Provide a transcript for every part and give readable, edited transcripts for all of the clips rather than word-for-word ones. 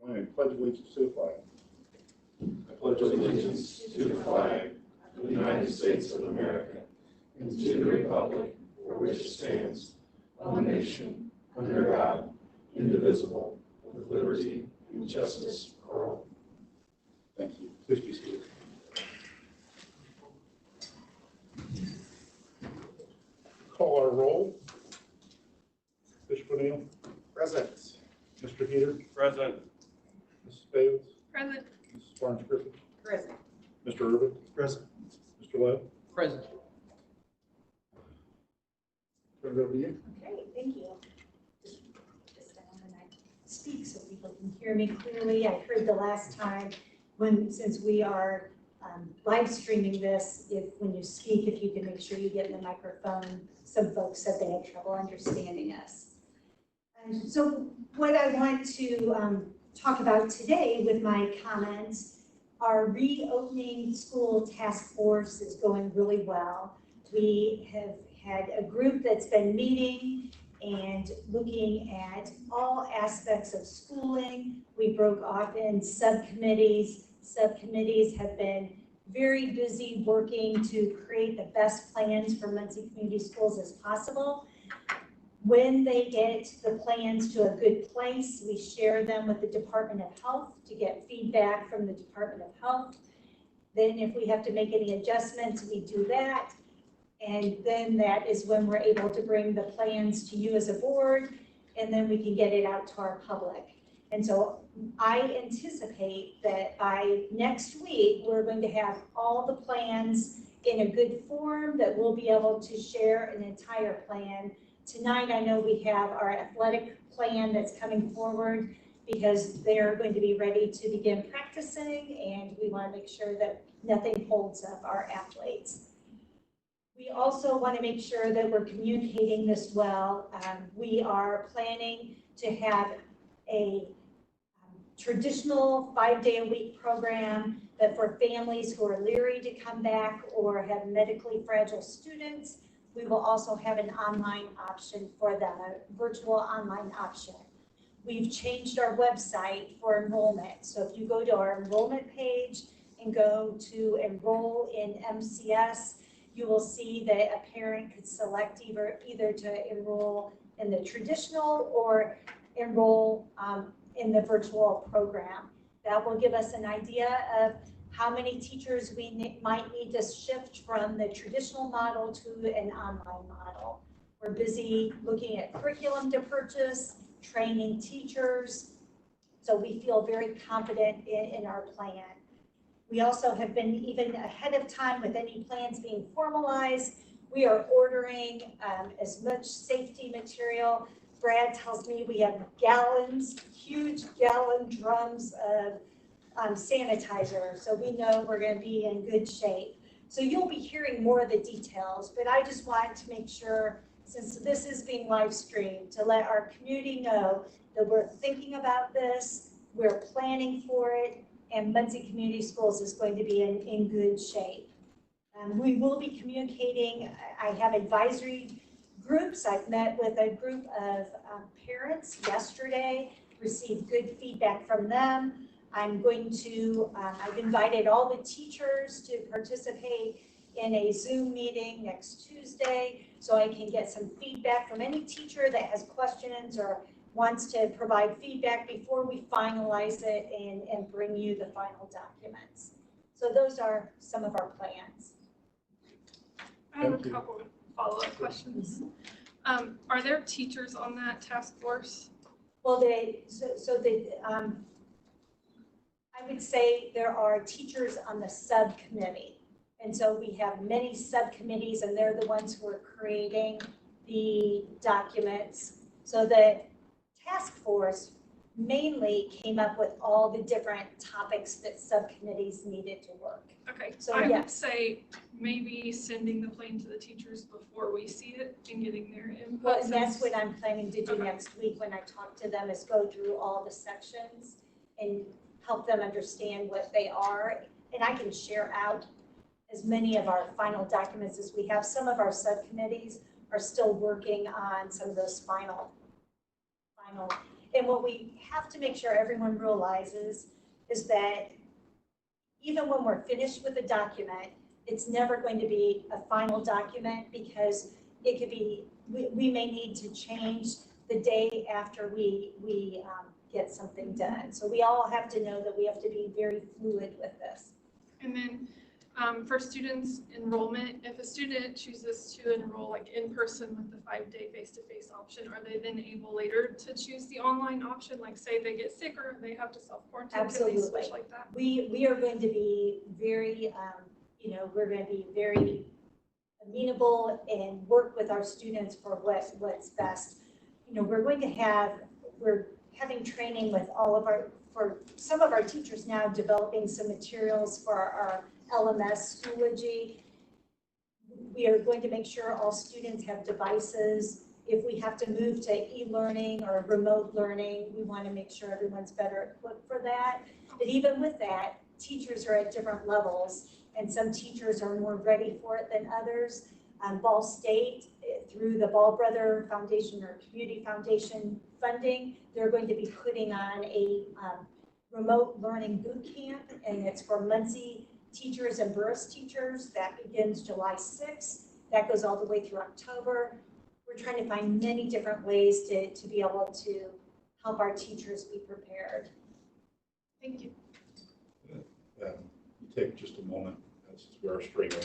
All right, pledge allegiance to the flag. I pledge allegiance to the flag of the United States of America and to the republic for which it stands, one nation, under God, indivisible, with liberty and justice for all. Thank you. Please be seated. Call our roll. Bishop O'Neill. Present. Mr. Heater. Present. Mrs. Bates. Present. Mrs. Barnes-Griffin. Present. Mr. Urban. Present. Mr. Lowe. Present. Turn it over to you. Okay, thank you. Just down and I speak so people can hear me clearly. I heard the last time since we are live streaming this, when you speak, if you can make sure you get in the microphone. Some folks said they had trouble understanding us. So what I want to talk about today with my comments, our reopening school task force is going really well. We have had a group that's been meeting and looking at all aspects of schooling. We broke off in subcommittees. Subcommittees have been very busy working to create the best plans for Muncie Community Schools as possible. When they get the plans to a good place, we share them with the Department of Health to get feedback from the Department of Health. Then if we have to make any adjustments, we do that. And then that is when we're able to bring the plans to you as a board, and then we can get it out to our public. And so I anticipate that by next week, we're going to have all the plans in a good form that we'll be able to share an entire plan. Tonight, I know we have our athletic plan that's coming forward because they're going to be ready to begin practicing, and we want to make sure that nothing holds up our athletes. We also want to make sure that we're communicating this well. We are planning to have a traditional 5-day-a-week program that for families who are leery to come back or have medically fragile students, we will also have an online option for them, a virtual online option. We've changed our website for enrollment. So if you go to our enrollment page and go to enroll in MCS, you will see that a parent could select either to enroll in the traditional or enroll in the virtual program. That will give us an idea of how many teachers we might need to shift from the traditional model to an online model. We're busy looking at curriculum to purchase, training teachers, so we feel very confident in our plan. We also have been even ahead of time with any plans being formalized. We are ordering as much safety material. Brad tells me we have gallons, huge gallon drums of sanitizer, so we know we're going to be in good shape. So you'll be hearing more of the details, but I just wanted to make sure, since this is being live streamed, to let our community know that we're thinking about this, we're planning for it, and Muncie Community Schools is going to be in good shape. We will be communicating. I have advisory groups. I've met with a group of parents yesterday, received good feedback from them. I'm going to, I've invited all the teachers to participate in a Zoom meeting next Tuesday so I can get some feedback from any teacher that has questions or wants to provide feedback before we finalize it and bring you the final documents. So those are some of our plans. I have a couple follow-up questions. Are there teachers on that task force? Well, I would say there are teachers on the subcommittee. And so we have many subcommittees, and they're the ones who are creating the documents. So the task force mainly came up with all the different topics that subcommittees needed to work. Okay, So I would yes. say maybe sending the plan to the teachers before we see it and getting their input. Well, and that's what I'm planning to do Okay. next week when I talk to them, is go through all the sections and help them understand what they are. And I can share out as many of our final documents as we have. Some of our subcommittees are still working on some of those final And what we have to make sure everyone realizes is that even when we're finished with a document, it's never going to be a final document because it could be, we may need to change the day after we get something done. So we all have to know that we have to be very fluid with this. And then for students enrollment, if a student chooses to enroll like in person with the 5-day face-to-face option, are they then able later to choose the online option? Like say they get sick or they have to self-quarantine, can they switch like that? We are going to be very, we're going to be very amenable and work with our students for what's best. We're having training with for some of our teachers now, developing some materials for our LMS Schoology. We are going to make sure all students have devices. If we have to move to e-learning or remote learning, we want to make sure everyone's better equipped for that. But even with that, teachers are at different levels, and some teachers are more ready for it than others. Ball State, through the Ball Brother Foundation or Community Foundation funding, they're going to be putting on a remote learning boot camp, and it's for Muncie teachers and Boast teachers. That begins July 6th. That goes all the way through October. We're trying to find many different ways to be able to help our teachers be prepared. Thank you. You take just a moment, since we are streaming,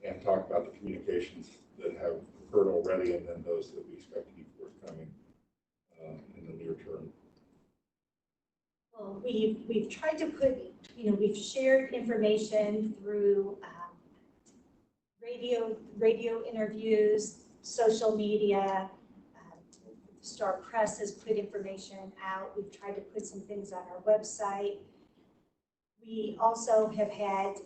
and talk about the communications that have occurred already and then those that we expect to be forthcoming in the near term. Well, we've tried to put, we've shared information through radio interviews, social media. Star Press has put information out. We've tried to put some things on our website. We also have had,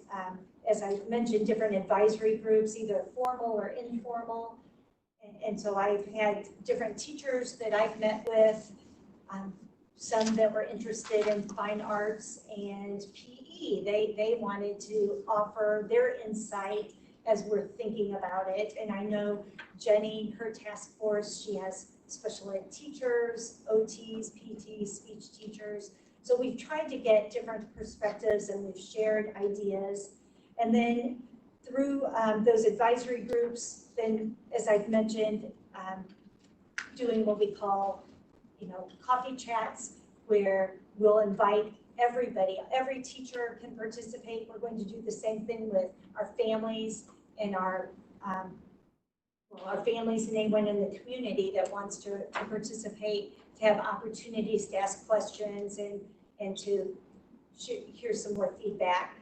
as I mentioned, different advisory groups, either formal or informal. And so I've had different teachers that I've met with, some that were interested in fine arts and PE. They wanted to offer their insight as we're thinking about it. And I know Jenny, her task force, she has special ed teachers, OTs, PTs, speech teachers. So we've tried to get different perspectives and we've shared ideas. And then through those advisory groups, then as I've mentioned, doing what we call, coffee chats, where we'll invite everybody. Every teacher can participate. We're going to do the same thing with our families and our families and anyone in the community that wants to participate, to have opportunities to ask questions and to hear some more feedback.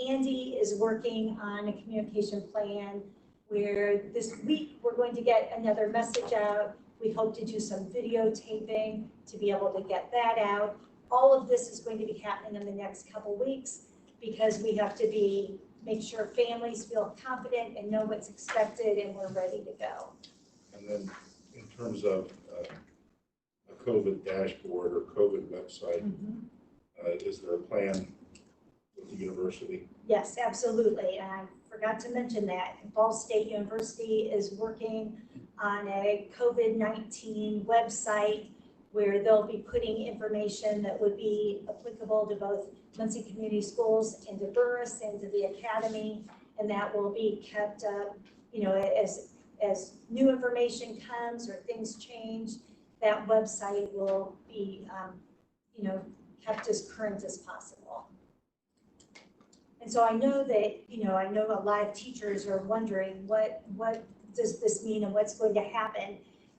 Andy is working on a communication plan where this week we're going to get another message out. We hope to do some videotaping to be able to get that out. All of this is going to be happening in the next couple weeks because we have to make sure families feel confident and know what's expected and we're ready to go. And then in terms of a COVID dashboard or COVID website, is there a plan with the university? Yes, absolutely. And I forgot to mention that Ball State University is working on a COVID-19 website where they'll be putting information that would be applicable to both Muncie Community Schools and to Burris and to the Academy, and that will be kept up, as new information comes or things change, that website will be, kept as current as possible. And so I know that, a lot of teachers are wondering what does this mean and what's going to happen,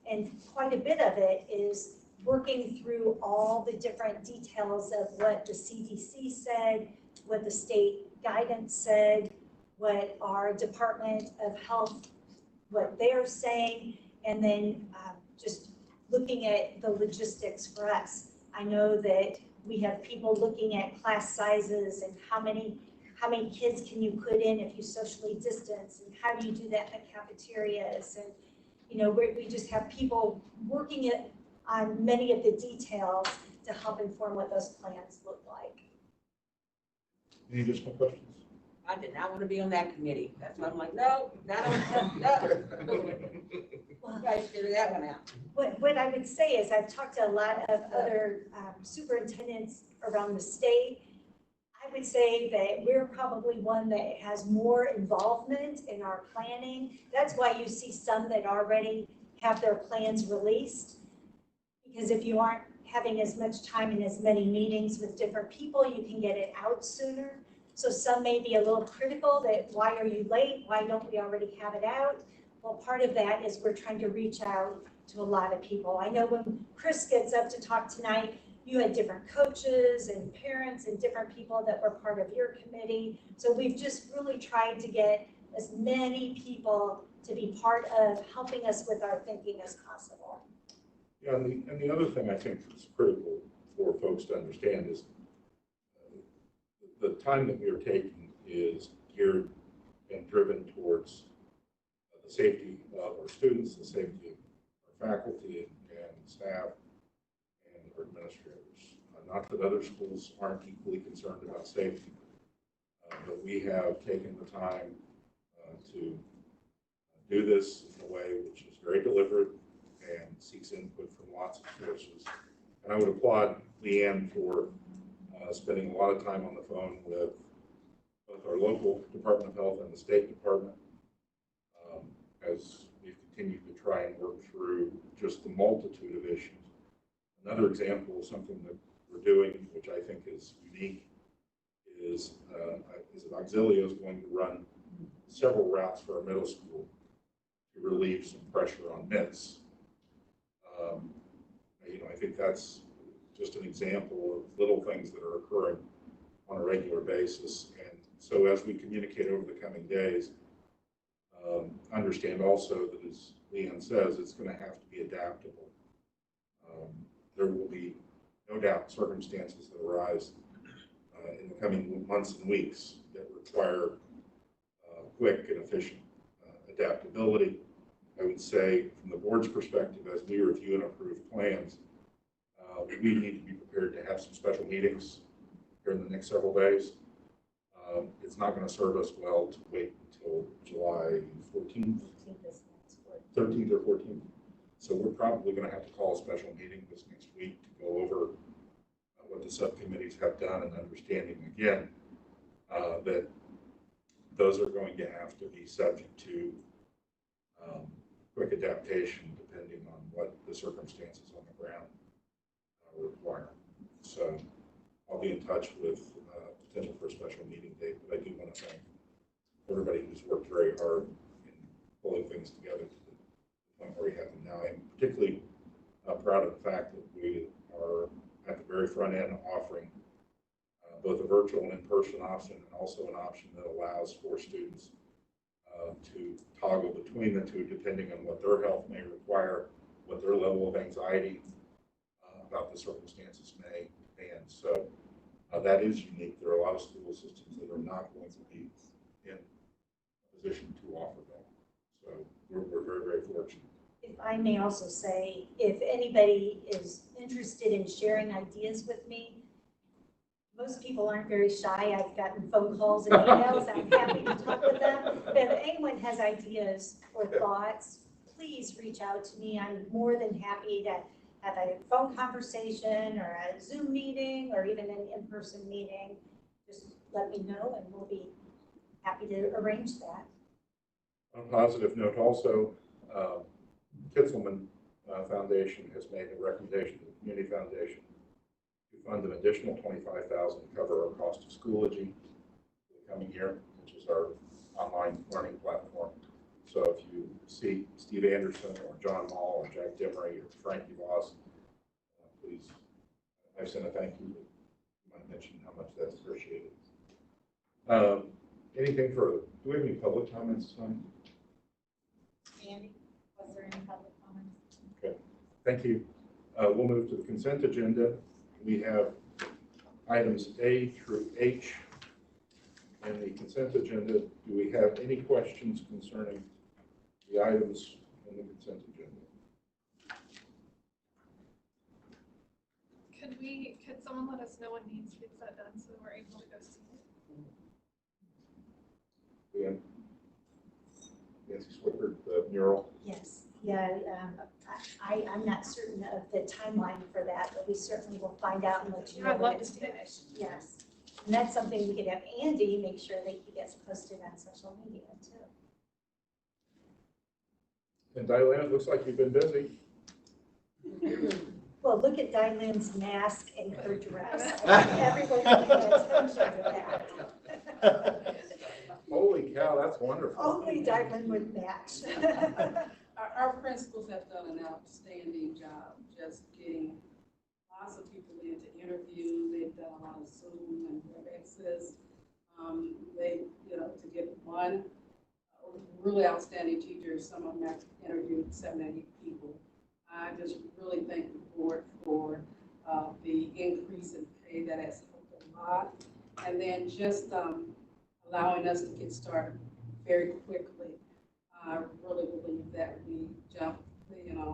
and quite a bit of it is working through all the different details of what the CDC said, what the state guidance said, what our Department of Health, what they're saying, and then just looking at the logistics for us. I know that we have people looking at class sizes and how many kids can you put in if you socially distance, and how do you do that in the cafeterias, and we just have people working it on many of the details to help inform what those plans look like. Any additional questions? I did not want to be on that committee. That's why I'm like, no, not on that. No. You guys figure that one out. What I would say is I've talked to a lot of other superintendents around the state. I would say that we're probably one that has more involvement in our planning. That's why you see some that already have their plans released. Because if you aren't having as much time and as many meetings with different people, you can get it out sooner. So some may be a little critical that why are you late? Why don't we already have it out? Well, part of that is we're trying to reach out to a lot of people. I know when Chris gets up to talk tonight, you had different coaches and parents and different people that were part of your committee. So we've just really tried to get as many people to be part of helping us with our thinking as possible. Yeah, and the other thing I think is critical for folks to understand is the time that we are taking is geared and driven towards the safety of our students, the safety of our faculty and staff, and our administrators. Not that other schools aren't equally concerned about safety, but we have taken the time to do this in a way which is very deliberate and seeks input from lots of sources. And I would applaud Leanne for spending a lot of time on the phone with both our local Department of Health and the State Department as we've continued to try and work through just the multitude of issues. Another example of something that we're doing, which I think is unique, is that Auxilio is going to run several routes for our middle school to relieve some pressure on MITs. I think that's just an example of little things that are occurring on a regular basis. And so as we communicate over the coming days, understand also that, as Leanne says, it's going to have to be adaptable. There will be no doubt circumstances that arise in the coming months and weeks that require quick and efficient adaptability. I would say from the board's perspective, as we review and approve plans, we need to be prepared to have some special meetings here in the next several days. It's not going to serve us well to wait until July 14th, 13th or 14th. So we're probably going to have to call a special meeting this next week to go over what the subcommittees have done, and understanding again that those are going to have to be subject to quick adaptation depending on what the circumstances on the ground require. So I'll be in touch with potential for a special meeting date, but I do want to thank everybody who's worked very hard in pulling things together to the point where we have them now. I'm particularly proud of the fact that we are at the very front end offering both a virtual and in-person option, and also an option that allows for students to toggle between the two depending on what their health may require, what their level of anxiety about the circumstances may demand. So that is unique. There are a lot of school systems that are not going to be in a position to offer that. So we're very, very fortunate. If I may also say, if anybody is interested in sharing ideas with me, most people aren't very shy. I've gotten phone calls and emails. I'm happy to talk with them. But if anyone has ideas or thoughts, please reach out to me. I'm more than happy to have a phone conversation or a Zoom meeting or even an in-person meeting. Just let me know and we'll be happy to arrange that. On a positive note also, Kitzelman Foundation has made a recommendation to the Community Foundation to fund an additional $25,000 to cover our cost of Schoology for the coming year, which is our online learning platform. So if you see Steve Anderson or John Mall or Jack Demery or Frankie Voss, please, I've sent a thank you. You might mention how much that's appreciated. Anything further? Do we have any public comments tonight? Andy, was there any public comments? Okay, thank you. We'll move to the consent agenda. We have items A through H in the consent agenda. Do we have any questions concerning the items in the consent agenda? Could someone let us know when needs to get that done so we're able to go see it? Nancy Swickard, the mural. Yes. Yeah, I'm not certain of the timeline for that, but we certainly will find out and let you know I'd when love to it's see it. finished. Yes. And that's something we could have Andy make sure that he gets posted on social media too. And Diane, it looks like you've been busy. Well, look at Dylan's mask and her dress. Everyone will pay attention to that. Holy cow, that's wonderful. Only Dylan would match. Our principals have done an outstanding job just getting lots of people in to interview. They've done a lot of Zoom and WebExes. They, to get one really outstanding teacher, some of them have interviewed 7 or 8 people. I just really thank the board for the increase in pay. That has helped a lot. And then just allowing us to get started very quickly. I really believe that we jumped, I don't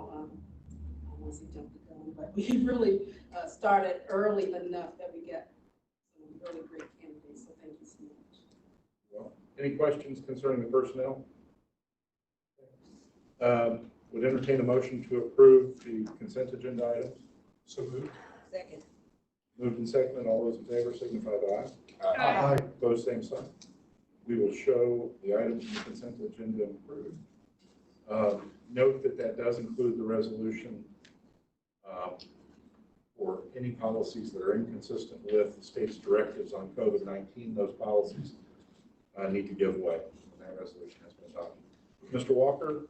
want to say jump the gun, but we really started early enough that we got some really great candidates. So thank you so much. Well, any questions concerning the personnel? Would entertain a motion to approve the consent agenda items. So moved. Second. Moved and seconded. All those in favor signify by aye. Aye. Opposed, same sign. We will show the items in the consent agenda approved. Note that that does include the resolution for any policies that are inconsistent with the state's directives on COVID-19. Those policies need to give way when that resolution has been adopted. Mr. Walker,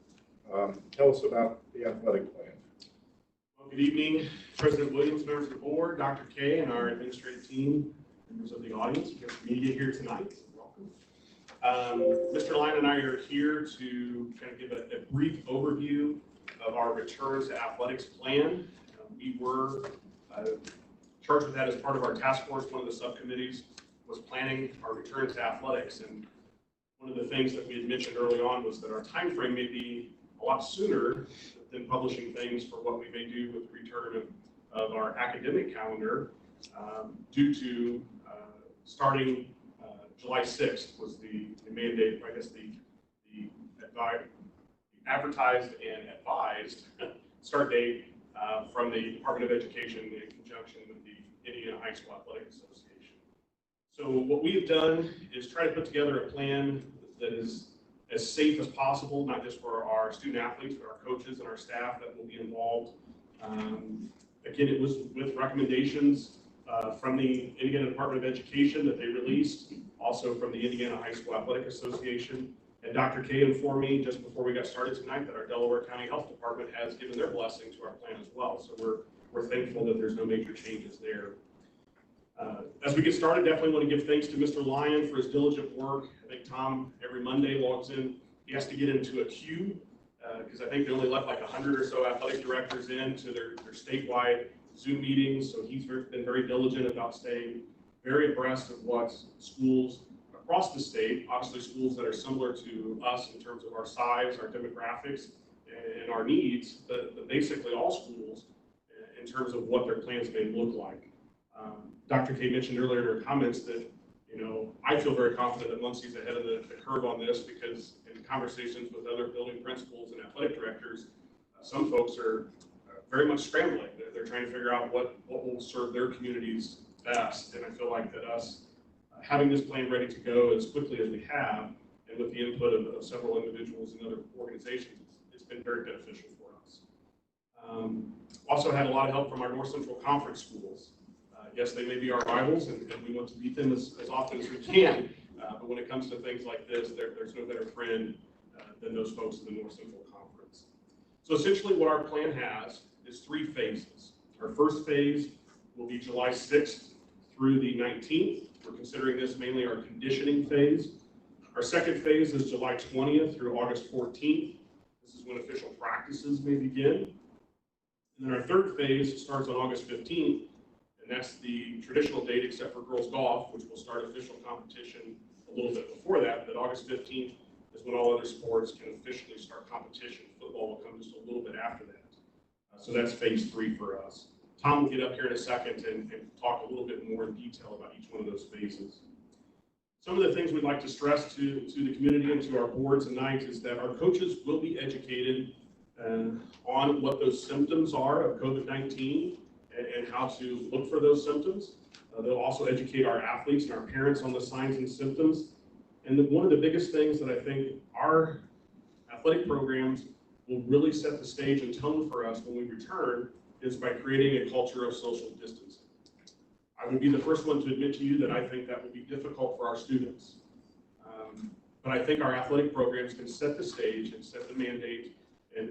tell us about the athletic plan. Well, good evening, President Williams, members of the board, Dr. K, and our administrative team, members of the audience. We have the media here tonight. Welcome. Mr. Lyon and I are here to kind of give a brief overview of our return to athletics plan. We were charged with that as part of our task force. One of the subcommittees was planning our return to athletics, and one of the things that we had mentioned early on was that our time frame may be a lot sooner than publishing things for what we may do with the return of our academic calendar due to starting July 6th was the mandate, I guess the advertised and advised start date from the Department of Education in conjunction with the Indiana High School Athletic Association. So what we have done is try to put together a plan that is as safe as possible, not just for our student athletes, but our coaches and our staff that will be involved. Again, it was with recommendations from the Indiana Department of Education that they released, also from the Indiana High School Athletic Association. And Dr. K informed me just before we got started tonight that our Delaware County Health Department has given their blessing to our plan as well. So we're thankful that there's no major changes there. As we get started, definitely want to give thanks to Mr. Lyon for his diligent work. I think Tom every Monday logs in. He has to get into a queue because I think they only let like 100 or so athletic directors in to their statewide Zoom meetings. So he's been very diligent about staying very abreast of what schools across the state, obviously schools that are similar to us in terms of our size, our demographics, and our needs, but basically all schools in terms of what their plans may look like. Dr. K mentioned earlier in her comments that, I feel very confident that Muncie's ahead of the curve on this because in conversations with other building principals and athletic directors, some folks are very much scrambling. They're trying to figure out what will serve their communities best. And I feel like that us having this plan ready to go as quickly as we have, and with the input of several individuals and other organizations, it's been very beneficial for us. Also had a lot of help from our North Central Conference schools. Yes, they may be our rivals, and we want to beat them as often as we can. But when it comes to things like this, there's no better friend than those folks in the North Central Conference. So essentially what our plan has is 3 phases. Our first phase will be July 6th through the 19th. We're considering this mainly our conditioning phase. Our second phase is July 20th through August 14th. This is when official practices may begin. And then our third phase starts on August 15th. And that's the traditional date except for girls golf, which will start official competition a little bit before that. But August 15th is when all other sports can officially start competition. Football will come just a little bit after that. So that's phase 3 for us. Tom will get up here in a second and talk a little bit more in detail about each one of those phases. Some of the things we'd like to stress to the community and to our board tonight is that our coaches will be educated on what those symptoms are of COVID-19 and how to look for those symptoms. They'll also educate our athletes and our parents on the signs and symptoms. And one of the biggest things that I think our athletic programs will really set the stage and tone for us when we return is by creating a culture of social distancing. I would be the first one to admit to you that I think that would be difficult for our students. But I think our athletic programs can set the stage and set the mandate and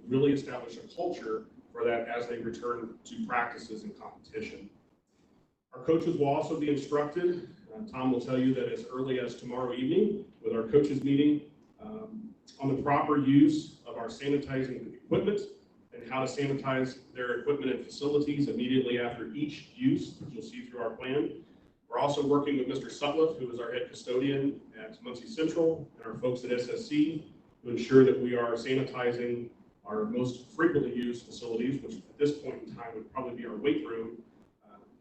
really establish a culture for that as they return to practices and competition. Our coaches will also be instructed. Tom will tell you that as early as tomorrow evening with our coaches meeting on the proper use of our sanitizing equipment and how to sanitize their equipment and facilities immediately after each use, which you'll see through our plan. We're also working with Mr. Sutliff, who is our head custodian at Muncie Central, and our folks at SSC to ensure that we are sanitizing our most frequently used facilities, which at this point in time would probably be our weight room,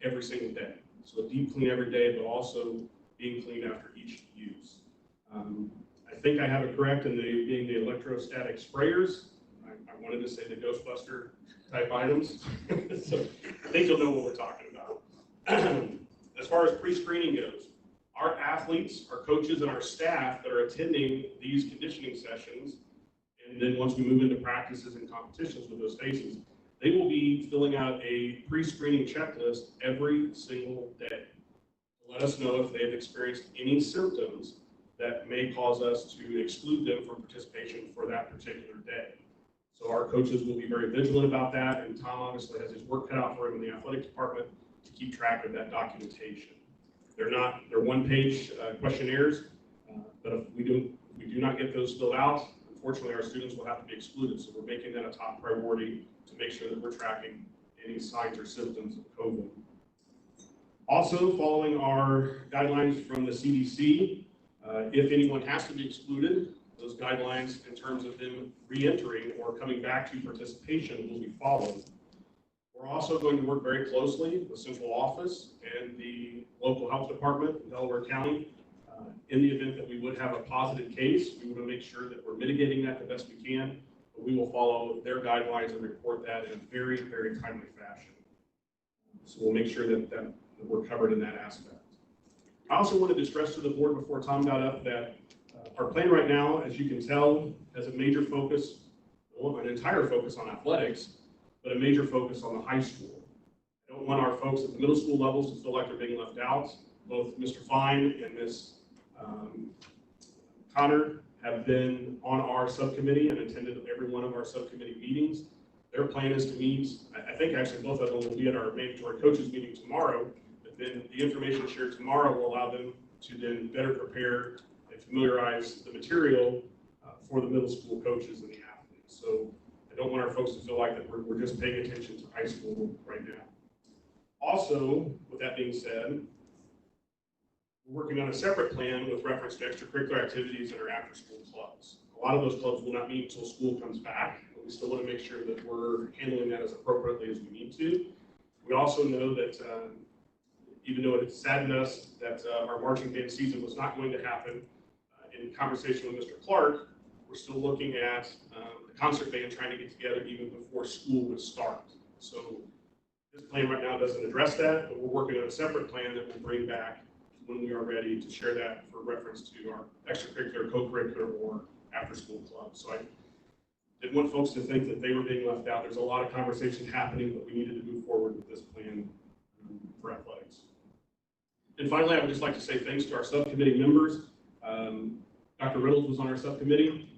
every single day. So a deep clean every day, but also being cleaned after each use. I think I have it correct in being the electrostatic sprayers. I wanted to say the Ghostbuster type items. So I think you'll know what we're talking about. As far as pre-screening goes, our athletes, our coaches, and our staff that are attending these conditioning sessions, and then once we move into practices and competitions with those phases, they will be filling out a pre-screening checklist every single day to let us know if they have experienced any symptoms that may cause us to exclude them from participation for that particular day. So our coaches will be very vigilant about that, and Tom obviously has his work cut out for him in the athletic department to keep track of that documentation. They're one-page questionnaires, but if we do not get those filled out, unfortunately our students will have to be excluded. So we're making that a top priority to make sure that we're tracking any signs or symptoms of COVID. Also, following our guidelines from the CDC, if anyone has to be excluded, those guidelines in terms of them re-entering or coming back to participation will be followed. We're also going to work very closely with central office and the local health department in Delaware County. In the event that we would have a positive case, we want to make sure that we're mitigating that the best we can, but we will follow their guidelines and report that in a very, very timely fashion. So we'll make sure that we're covered in that aspect. I also wanted to stress to the board before Tom got up that our plan right now, as you can tell, has a major focus, well, an entire focus on athletics, but a major focus on the high school. I don't want our folks at the middle school levels to feel like they're being left out. Both Mr. Fine and Ms. Connor have been on our subcommittee and attended every one of our subcommittee meetings. Their plan is to meet, I think actually both of them will be at our mandatory coaches meeting tomorrow, but then the information shared tomorrow will allow them to then better prepare and familiarize the material for the middle school coaches and the athletes. So I don't want our folks to feel like that we're just paying attention to high school right now. Also, with that being said, we're working on a separate plan with reference to extracurricular activities and our after-school clubs. A lot of those clubs will not meet until school comes back, but we still want to make sure that we're handling that as appropriately as we need to. We also know that even though it saddened us that our marching band season was not going to happen, in conversation with Mr. Clark, we're still looking at the concert band trying to get together even before school would start. So this plan right now doesn't address that, but we're working on a separate plan that we'll bring back when we are ready to share that for reference to our extracurricular, co-curricular, or after-school club. So I didn't want folks to think that they were being left out. There's a lot of conversation happening, but we needed to move forward with this plan for athletics. And finally, I would just like to say thanks to our subcommittee members. Dr. Reynolds was on our subcommittee,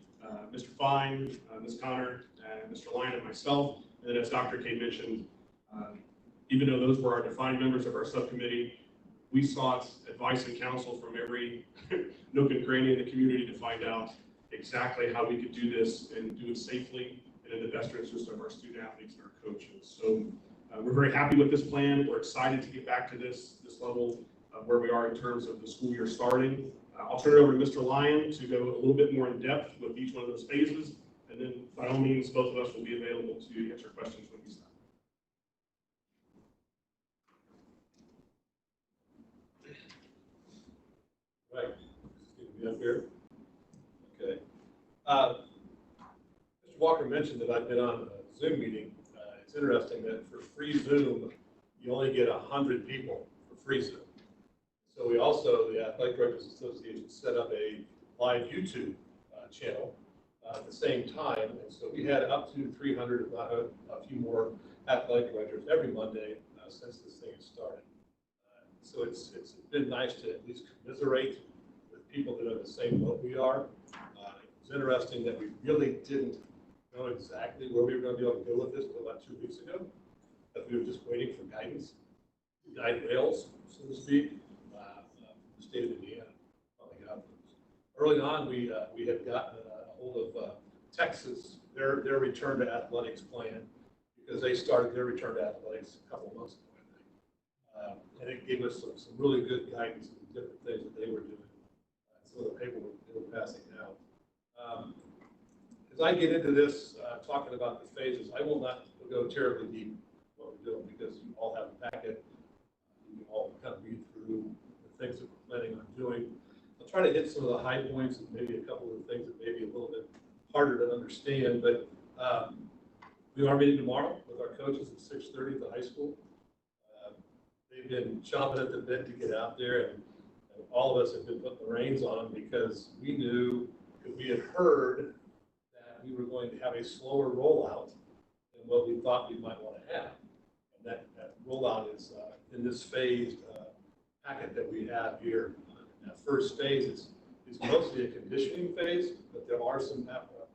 Mr. Fine, Ms. Connor, Mr. Lyon, and myself. And then as Dr. K mentioned, even though those were our defined members of our subcommittee, we sought advice and counsel from every nook and cranny in the community to find out exactly how we could do this and do it safely and in the best interest of our student athletes and our coaches. So we're very happy with this plan. We're excited to get back to this level of where we are in terms of the school year starting. I'll turn it over to Mr. Lyon to go a little bit more in depth with each one of those phases. And then by all means, both of us will be available to answer questions when we stop. Right. It's good to be up here. Okay. Mr. Walker mentioned that I've been on a Zoom meeting. It's interesting that for free Zoom, you only get 100 people for free Zoom. So we also, the Athletic Directors Association, set up a live YouTube channel at the same time. And so we had up to 300, if not a few more athletic directors every Monday since this thing has started. So it's been nice to at least commiserate with people that are in the same boat we are. It was interesting that we really didn't know exactly where we were going to be able to go with this until about 2 weeks ago, that we were just waiting for guidance, guide rails, so to speak, the state of Indiana. Finally got those. Early on, we had gotten a hold of Texas, their return to athletics plan, because they started their return to athletics a couple of months ago, I think. And it gave us some really good guidance on the different things that they were doing. Some of the paperwork they were passing out. As I get into this, talking about the phases, I will not go terribly deep what we're doing because you all have a packet. You can all kind of read through the things that we're planning on doing. I'll try to hit some of the high points and maybe a couple of things that may be a little bit harder to understand. But we are meeting tomorrow with our coaches at 6:30 at the high school. They've been chomping at the bit to get out there, and all of us have been putting the reins on them because we knew that we had heard that we were going to have a slower rollout than what we thought we might want to have. And that rollout is in this phased packet that we have here. That first phase is mostly a conditioning phase, but there are some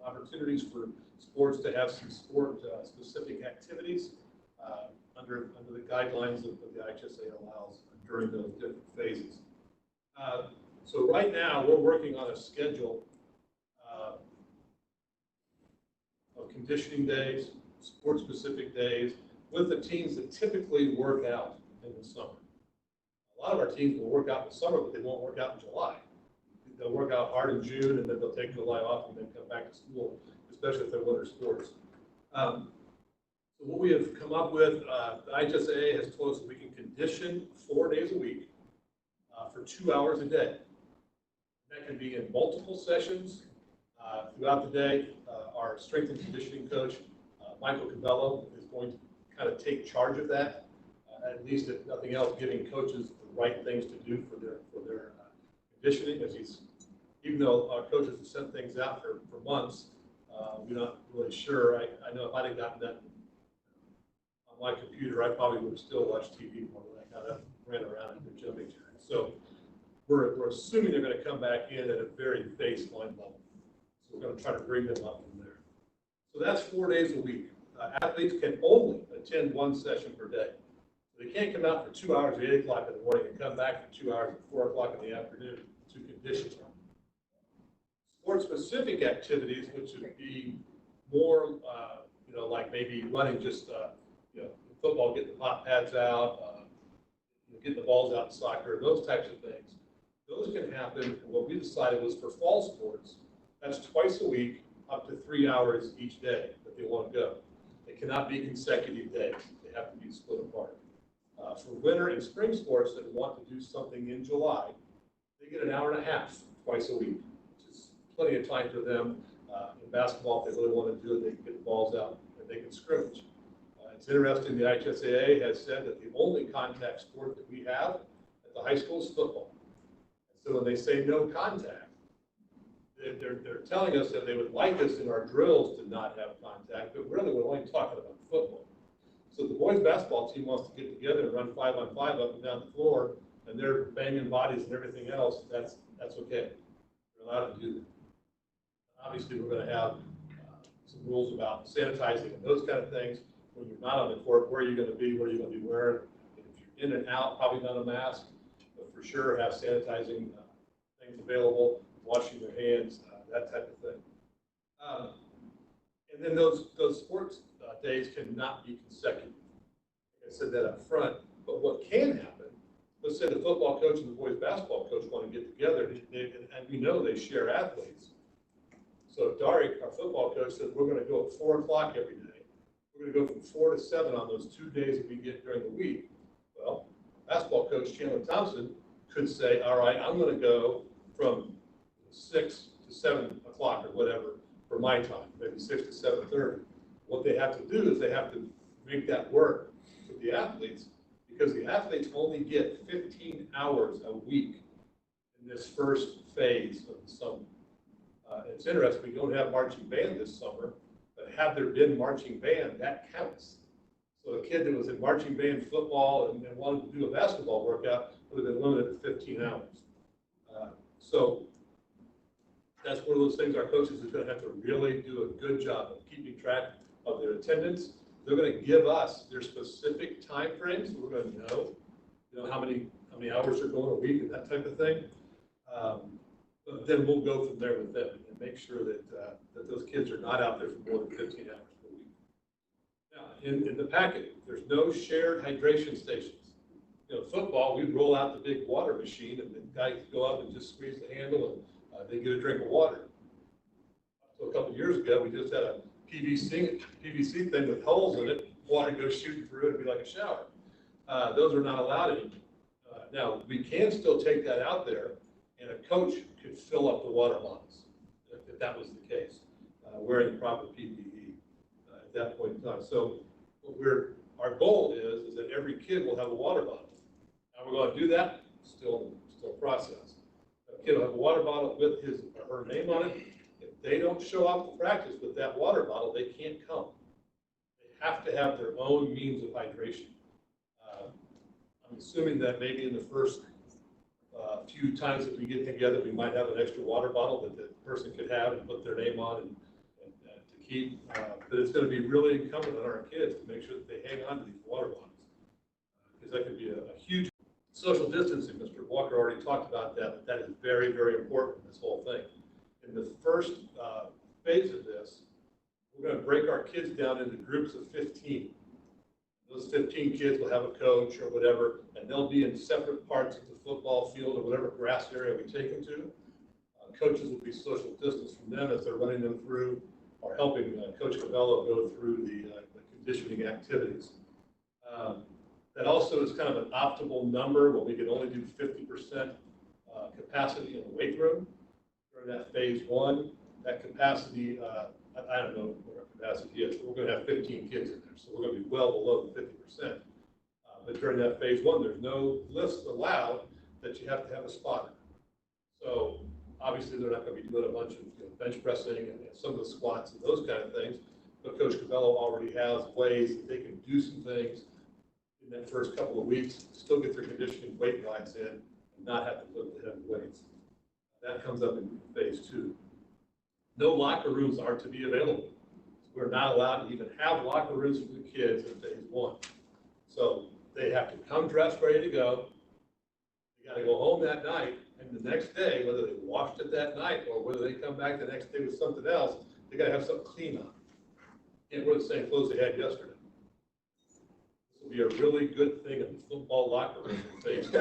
opportunities for sports to have some sport-specific activities under the guidelines of the IHSA allows during those different phases. So right now, we're working on a schedule of conditioning days, sport-specific days, with the teams that typically work out in the summer. A lot of our teams will work out in the summer, but they won't work out in July. They'll work out hard in June, and then they'll take July off and then come back to school, especially if they're winter sports. So what we have come up with, the IHSA has told us that we can condition 4 days a week for 2 hours a day. That can be in multiple sessions throughout the day. Our strength and conditioning coach, Michael Cabello, is going to kind of take charge of that, at least if nothing else, giving coaches the right things to do for their conditioning. As even though our coaches have sent things out for months, we're not really sure. I know if I'd have gotten that on my computer, I probably would have still watched TV more than I kind of ran around and did jumping jacks. So we're assuming they're going to come back in at a very baseline level. So we're going to try to bring them up from there. So that's 4 days a week. Athletes can only attend 1 session per day. So they can't come out for 2 hours at 8 o'clock in the morning and come back for 2 hours at 4 o'clock in the afternoon to condition. Sport-specific activities, which would be more, like maybe running just, football, getting the hot pads out, getting the balls out in soccer, those types of things. Those can happen, and what we decided was for fall sports, that's twice a week, up to 3 hours each day that they want to go. They cannot be consecutive days. They have to be split apart. For winter and spring sports that want to do something in July, they get an hour and a half twice a week, which is plenty of time for them. In basketball, if they really want to do it, they can get the balls out and they can scrimmage. It's interesting, the IHSAA has said that the only contact sport that we have at the high school is football. And so when they say no contact, they're telling us that they would like us in our drills to not have contact, but really we're only talking about football. So the boys basketball team wants to get together and run 5-on-5 up and down the floor, and they're banging bodies and everything else. That's okay. They're allowed to do that. Obviously, we're going to have some rules about sanitizing and those kind of things. When you're not on the court, where are you going to be? What are you going to be wearing? If you're in and out, probably not a mask, but for sure have sanitizing things available, washing your hands, that type of thing. And then those sports days cannot be consecutive. I said that up front, but what can happen, let's say the football coach and the boys basketball coach want to get together, and we know they share athletes. So if Dari, our football coach, says we're going to go at 4 o'clock every day, we're going to go from 4 to 7 on those 2 days that we get during the week. Well, basketball coach Chandler Thompson could say, all right, I'm going to go from 6 to 7 o'clock or whatever for my time, maybe 6 to 7:30. What they have to do is they have to make that work with the athletes, because the athletes only get 15 hours a week in this first phase of the summer. It's interesting, we don't have marching band this summer, but had there been marching band, that counts. So a kid that was in marching band football and wanted to do a basketball workout would have been limited to 15 hours. So that's one of those things our coaches are going to have to really do a good job of keeping track of their attendance. They're going to give us their specific time frames, so we're going to know how many hours they're going a week and that type of thing. But then we'll go from there with them and make sure that that those kids are not out there for more than 15 hours per week. Now, in the packet, there's no shared hydration stations. Football, we'd roll out the big water machine and the guys go up and just squeeze the handle and they get a drink of water. So a couple of years ago, we just had a PVC thing with holes in it. Water goes shooting through it and be like a shower. Those are not allowed anymore. Now, we can still take that out there, and a coach could fill up the water bottles if that was the case, wearing the proper PPE at that point in time. So our goal is that every kid will have a water bottle. How we're going to do that? Still process. A kid will have a water bottle with his or her name on it. If they don't show up to practice with that water bottle, they can't come. They have to have their own means of hydration. I'm assuming that maybe in the first few times that we get together, we might have an extra water bottle that the person could have and put their name on and to keep. But it's going to be really incumbent on our kids to make sure that they hang on to these water bottles, because that could be a huge social distancing. Mr. Walker already talked about that, but that is very, very important in this whole thing. In the first phase of this, we're going to break our kids down into groups of 15. Those 15 kids will have a coach or whatever, and they'll be in separate parts of the football field or whatever grass area we take them to. Coaches will be social distance from them as they're running them through or helping Coach Cabello go through the conditioning activities. That also is kind of an optimal number where we can only do 50% capacity in the weight room during that phase one. That capacity, I don't know what our capacity is, but we're going to have 15 kids in there, so we're going to be well below the 50%. But during that phase one, there's no lifts allowed that you have to have a spotter. So obviously they're not going to be doing a bunch of bench pressing and some of the squats and those kind of things, but Coach Cabello already has ways that they can do some things in that first couple of weeks, still get their conditioning weight lines in and not have to lift the heavy weights. That comes up in phase two. No locker rooms are to be available. We're not allowed to even have locker rooms for the kids in phase one. So they have to come dressed, ready to go. They got to go home that night, and the next day, whether they washed it that night or whether they come back the next day with something else, they got to have something clean on. Can't wear the same clothes they had yesterday. This will be a really good thing in the football locker room in phase two.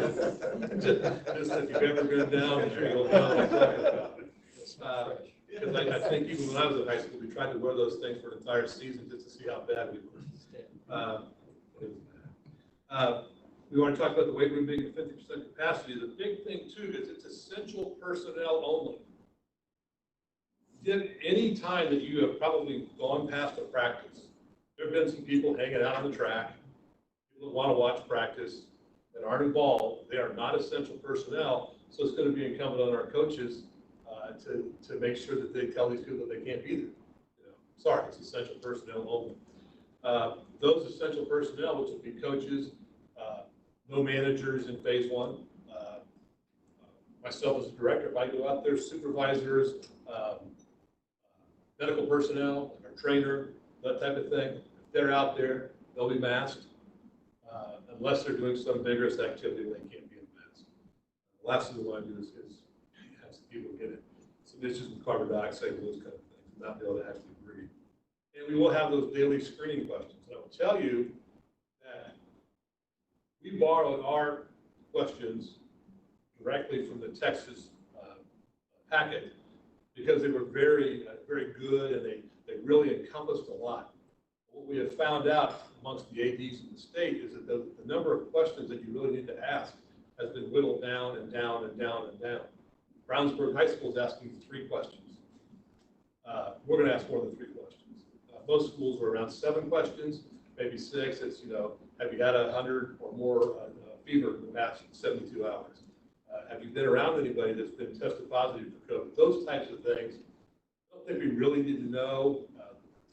Just if you've ever been down, I'm sure you'll know what I'm talking about. Because I think even when I was in high school, we tried to wear those things for an entire season just to see how bad we were. We want to talk about the weight room being at 50% capacity. The big thing too is it's essential personnel only. Any time that you have probably gone past a practice, there have been some people hanging out on the track, people that want to watch practice that aren't involved. They are not essential personnel, so it's going to be incumbent on our coaches to make sure that they tell these people that they can't be there. Sorry, it's essential personnel only. Those essential personnel, which will be coaches, no managers in phase one. Myself as a director, if I go out there, supervisors, medical personnel, our trainer, that type of thing, if they're out there, they'll be masked, unless they're doing some vigorous activity they can't be in mask. The last thing we want to do is have some people get it. Some issues with carbon dioxide and those kind of things, and not be able to actually breathe. And we will have those daily screening questions. And I will tell you that we borrowed our questions directly from the Texas packet because they were very, very good, and they really encompassed a lot. What we have found out amongst the ADs in the state is that the number of questions that you really need to ask has been whittled down and down and down and down. Brownsburg High School is asking 3 questions. we're going to ask more than 3 questions. Most schools are around 7 questions, maybe 6. It's, have you had 100 or more fever in the past 72 hours? Have you been around anybody that's been tested positive for COVID? Those types of things. I don't think we really need to know.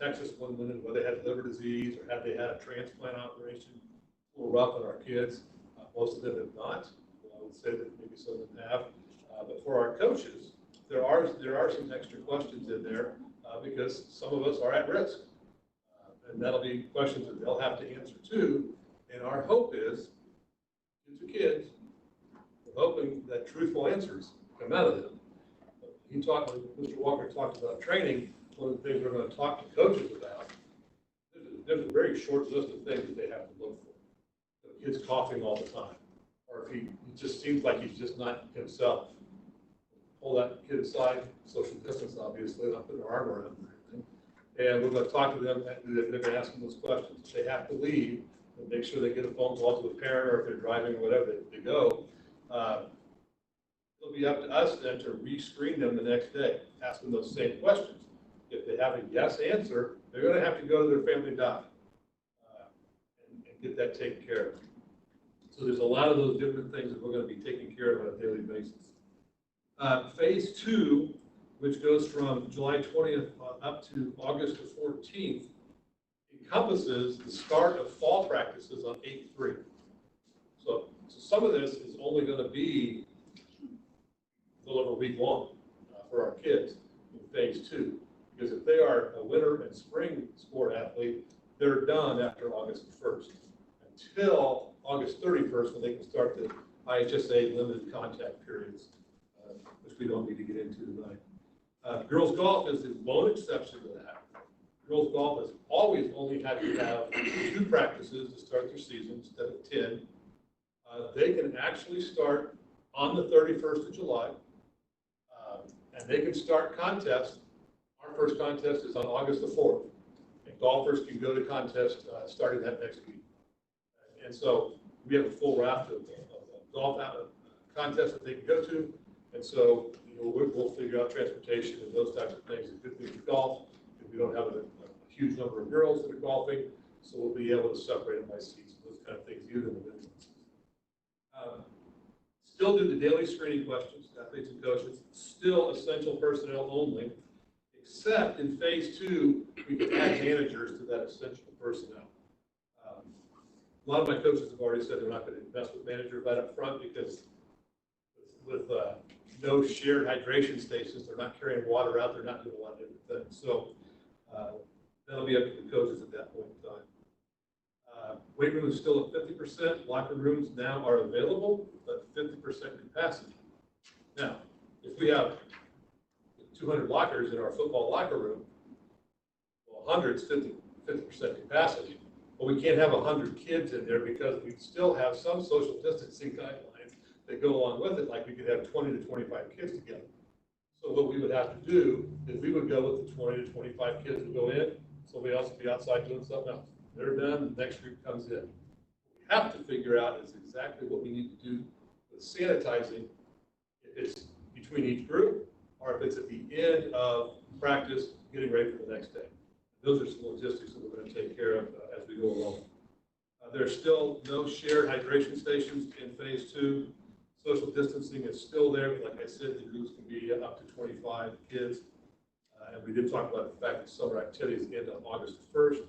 Texas one woman, whether they had liver disease or have they had a transplant operation. A little rough on our kids. Most of them have not. I would say that maybe some of them have. But for our coaches, there are some extra questions in there because some of us are at risk. And that'll be questions that they'll have to answer too. And our hope is, kids are kids, we're hoping that truthful answers come out of them. Mr. Walker talked about training. One of the things we're going to talk to coaches about, there's a very short list of things that they have to look for. The kid's coughing all the time, or if he just seems like he's just not himself. Pull that kid aside, social distance, obviously, not putting our arm around him or anything. And we're going to talk to them, they're going to ask them those questions. They have to leave and make sure they get a phone call to a parent, or if they're driving or whatever, they go. It'll be up to us then to re-screen them the next day, ask them those same questions. If they have a yes answer, they're going to have to go to their family doc and get that taken care of. So there's a lot of those different things that we're going to be taking care of on a daily basis. Phase 2, which goes from July 20th up to August the 14th, encompasses the start of fall practices on 8/3. So some of this is only going to be a little over a week long for our kids in phase 2. Because if they are a winter and spring sport athlete, they're done after August 1st until August 31st, when they can start the IHSA limited contact periods, which we don't need to get into tonight. Girls golf is the lone exception to that. Girls golf has always only had to have 2 practices to start their season instead of 10. They can actually start on the 31st of July, and they can start contests. Our first contest is on August the 4th, and golfers can go to contest starting that next week. And so we have a full raft of golf contests that they can go to, and so we'll figure out transportation and those types of things. The good thing with golf is we don't have a huge number of girls that are golfing, so we'll be able to separate them by season, those kind of things, even in the winter. Still do the daily screening questions, athletes and coaches, still essential personnel only, except in phase 2, we can add managers to that essential personnel. A lot of my coaches have already said they're not going to invest with managers right up front because with no shared hydration stations, they're not carrying water out, they're not doing a lot of different things. So that'll be up to the coaches at that point in time. Weight room is still at 50%. Locker rooms now are available, but 50% capacity. Now, if we have 200 lockers in our football locker room, well, 100 is 50% capacity. But we can't have 100 kids in there because we still have some social distancing guidelines that go along with it, like we could have 20 to 25 kids together. So what we would have to do is we would go with the 20 to 25 kids who go in, somebody else would be outside doing something else. They're done, the next group comes in. What we have to figure out is exactly what we need to do with sanitizing, if it's between each group or if it's at the end of practice, getting ready for the next day. Those are some logistics that we're going to take care of as we go along. There's still no shared hydration stations in phase 2. Social distancing is still there, but like I said, the groups can be up to 25 kids. And we did talk about the fact that summer activities end on August 1st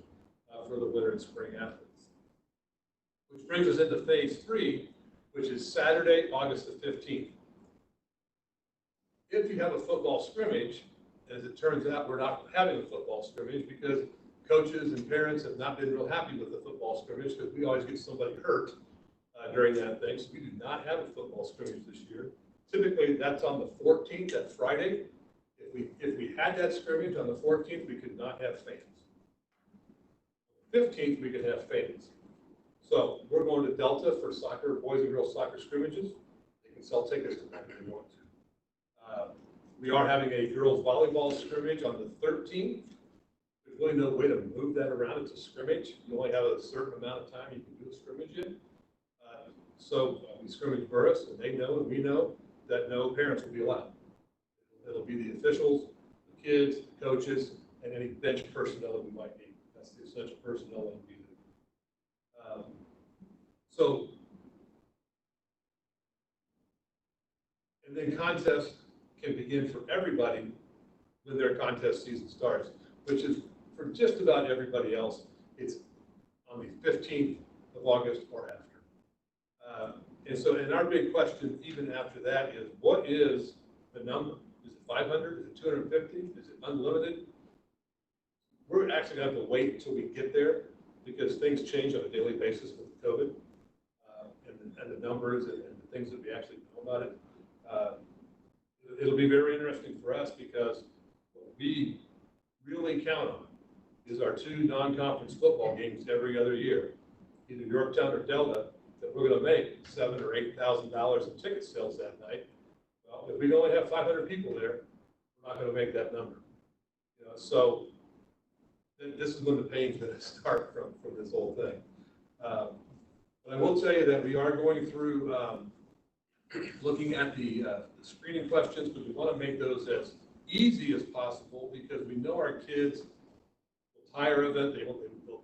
for the winter and spring athletes. Which brings us into phase 3, which is Saturday, August the 15th. If you have a football scrimmage, as it turns out, we're not having a football scrimmage because coaches and parents have not been real happy with the football scrimmage because we always get somebody hurt during that thing. So we do not have a football scrimmage this year. Typically, that's on the 14th, that Friday. If we had that scrimmage on the 14th, we could not have fans. 15th, we could have fans. So we're going to Delta for soccer, boys and girls soccer scrimmages. They can sell tickets to that if they want to. We are having a girls volleyball scrimmage on the 13th. There's really no way to move that around. It's a scrimmage. You only have a certain amount of time you can do a scrimmage in. So we scrimmage Burris, and they know and we know that no parents will be allowed. It'll be the officials, the kids, the coaches, any bench personnel that we might need. That's the essential personnel that we need. So, and then contests can begin for everybody when their contest season starts, which is for just about everybody else. It's on the 15th of August or after. And so, and our big question, even after that, is what is the number? Is it 500? Is it 250? Is it unlimited? We're actually going to have to wait until we get there because things change on a daily basis with COVID and the numbers and the things that we actually know about it. It'll be very interesting for us because what we really count on is our 2 non-conference football games every other year, either Yorktown or Delta, that we're going to make $7,000 or $8,000 in ticket sales that night. Well, if we only have 500 people there, we're not going to make that number. You know, so this is when the pain's going to start from this whole thing. But I will tell you that we are going through looking at the screening questions, but we want to make those as easy as possible because we know our kids will tire of it.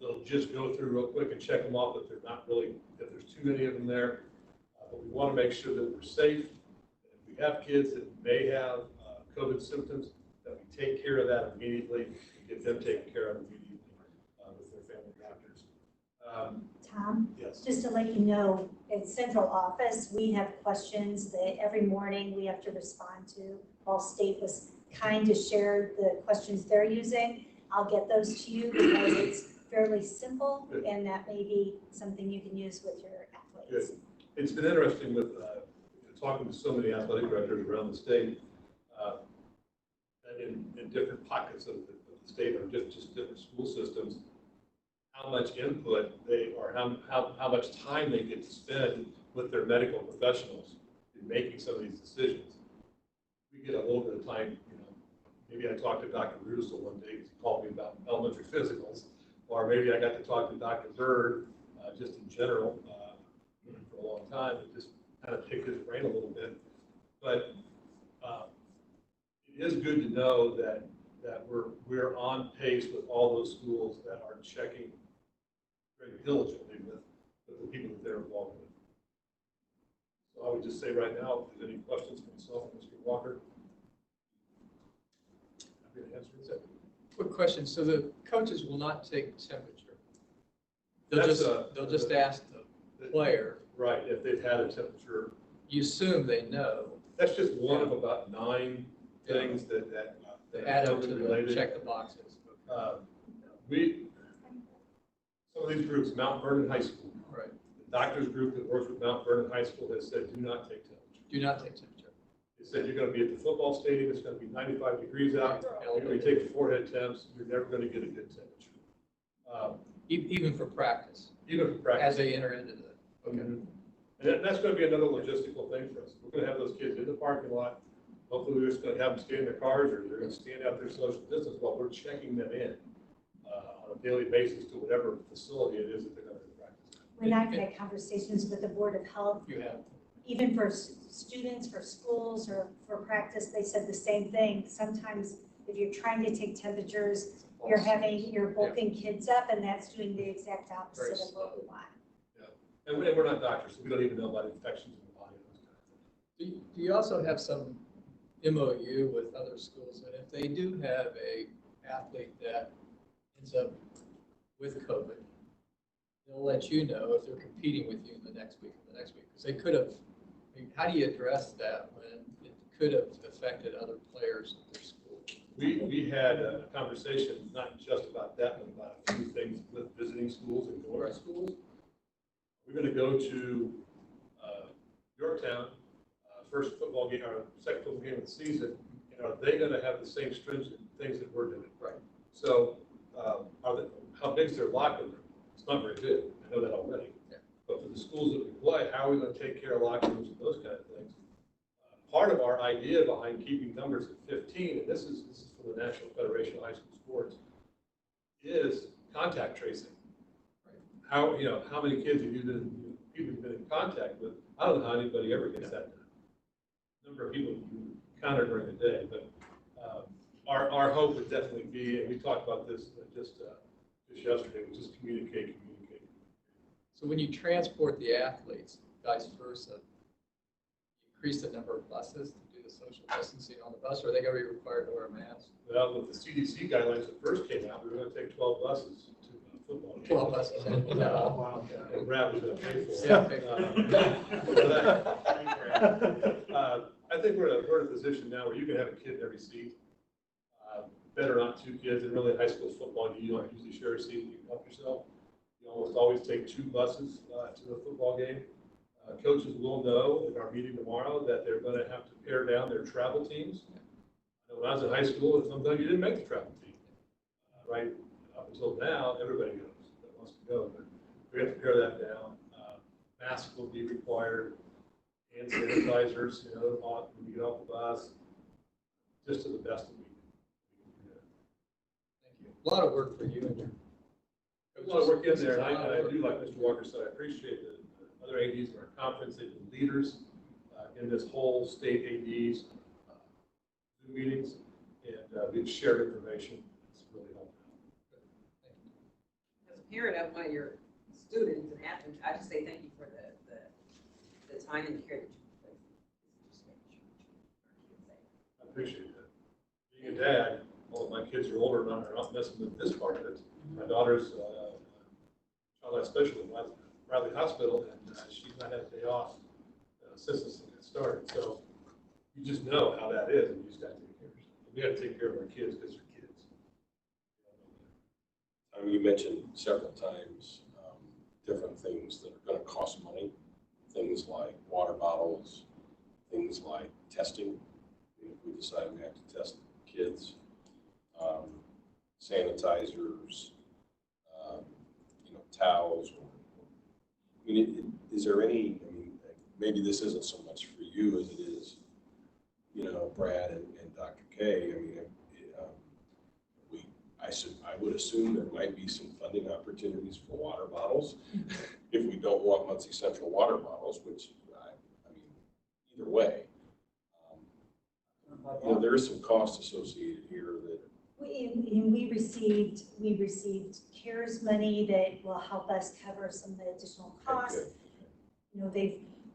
They'll just go through real quick and check them off if they're not really, if there's too many of them there. But we want to make sure that we're safe. If we have kids that may have COVID symptoms, that we take care of that immediately and get them taken care of immediately with their family doctors. Tom? Yes. Just to let you know, in central office, we have questions that every morning we have to respond to. All state was kind to share the questions they're using. I'll get those to you because it's fairly simple, Good. and that may be something you can use with your athletes. Good. It's been interesting with talking to so many athletic directors around the state and in different pockets of the state or just different school systems, how much input they or how much time they get to spend with their medical professionals in making some of these decisions. We get a little bit of time, you know, maybe I talked to Dr. Rudisell one day because he called me about elementary physicals, or maybe I got to talk to Dr. Bird just in general for a long time and just kind of pick his brain a little bit. But it is good to know that we're on pace with all those schools that are checking very diligently with the people that they're involved with. So I would just say right now, if there's any questions for myself and Mr. Walker, happy to answer it. Quick question. So the coaches will not take temperature. That's They'll just ask the player. Right, if they've had a temperature. You assume they know. That's just one of about 9 things that They add up to related. check the boxes. Some of these groups, Mount Vernon High School, Right. the doctors group that works with Mount Vernon High School has said, do not take temperature. Do not take temperature. They said you're going to be at the football stadium, it's going to be 95 degrees out, you're going to be taking forehead temps, you're never going to get a good temperature. Even for practice, Even for practice. as they enter into the. Okay. Mhm. And that's going to be another logistical thing for us. We're going to have those kids in the parking lot. Hopefully, we're just going to have them stay in their cars, or they're going to stand out their social distance while we're checking them in on a daily basis to whatever facility it is that they're going to practice. When I've had conversations with the Board of Health, You have. even for students, for schools, or for practice, they said the same thing. Sometimes if you're trying to take temperatures, you're bulking kids up, and that's doing the exact opposite of what we want. And we're not doctors, so we don't even know about infections in the body. Those kind of things. Do you also have some MOU with other schools that if they do have a athlete that ends up with COVID, they'll let you know if they're competing with you in the next week or the next week? Because they could have, I mean, how do you address that when it could have affected other players at their school? We had a conversation, not just about that, but about a few things with visiting schools and going to schools. We're going to go to Yorktown, first football game, or second football game of the season, and are they going to have the same stringent things that we're doing? Right. So how big is their locker room? It's not very big. I know that already. Yeah. But for the schools that we play, how are we going to take care of locker rooms and those kind of things? Part of our idea behind keeping numbers at 15, and this is from the National Federation of High School Sports, is contact tracing. How many kids have you been, people you've been in contact with? I don't know how anybody ever gets that done. Number of people you encounter during the day, but our hope would definitely be, and we talked about this just yesterday, was just communicate. So when you transport the athletes, vice versa, you increase the number of buses to do the social distancing on the bus, or are they going to be required to wear a mask? Well, with the CDC guidelines that first came out, we were going to take 12 buses to football games. 12 buses. Wow. And Brad was going to pay for it. Yeah, pay for it. I think we're in a position now where you can have a kid in every seat. Better not two kids, and really high school football, you don't usually share a seat, you can help yourself. You almost always take 2 buses to a football game. Coaches will know in our meeting tomorrow that they're going to have to pare down their travel teams. When I was in high school, sometimes you didn't make the travel team. Right up until now, everybody goes that wants to go, but we have to pare that down. Masks will be required, hand sanitizers, when you get off the bus, just to the best of me. Thank you. A lot of work for you and your There's a lot of work in there, and I do, like Mr. Walker said, I appreciate the other ADs in our conference. They've been leaders in this whole state ADs meetings, and we've shared information. It's really helped out. As a parent of one of your students and athletes, I just say thank you for the time and the care that you put. Just making sure I appreciate that. Being a dad, all of my kids are older and are not messing with this part of it. My daughter's child life specialist at Bradley Hospital, and she's not had a day off since this thing got started. So you just know how that is, and you just got to take care of yourself. We got to take care of our kids because they're kids. You mentioned several times different things that are going to cost money, things like water bottles, things like testing. If we decide we have to test kids, sanitizers, towels. Is there any? Maybe this isn't so much for you as it is, Brad and Dr. K. I would assume there might be some funding opportunities for water bottles if we don't want Muncie Central water bottles, which either way, there is some cost associated here that. We received CARES money that will help us cover some of the additional costs.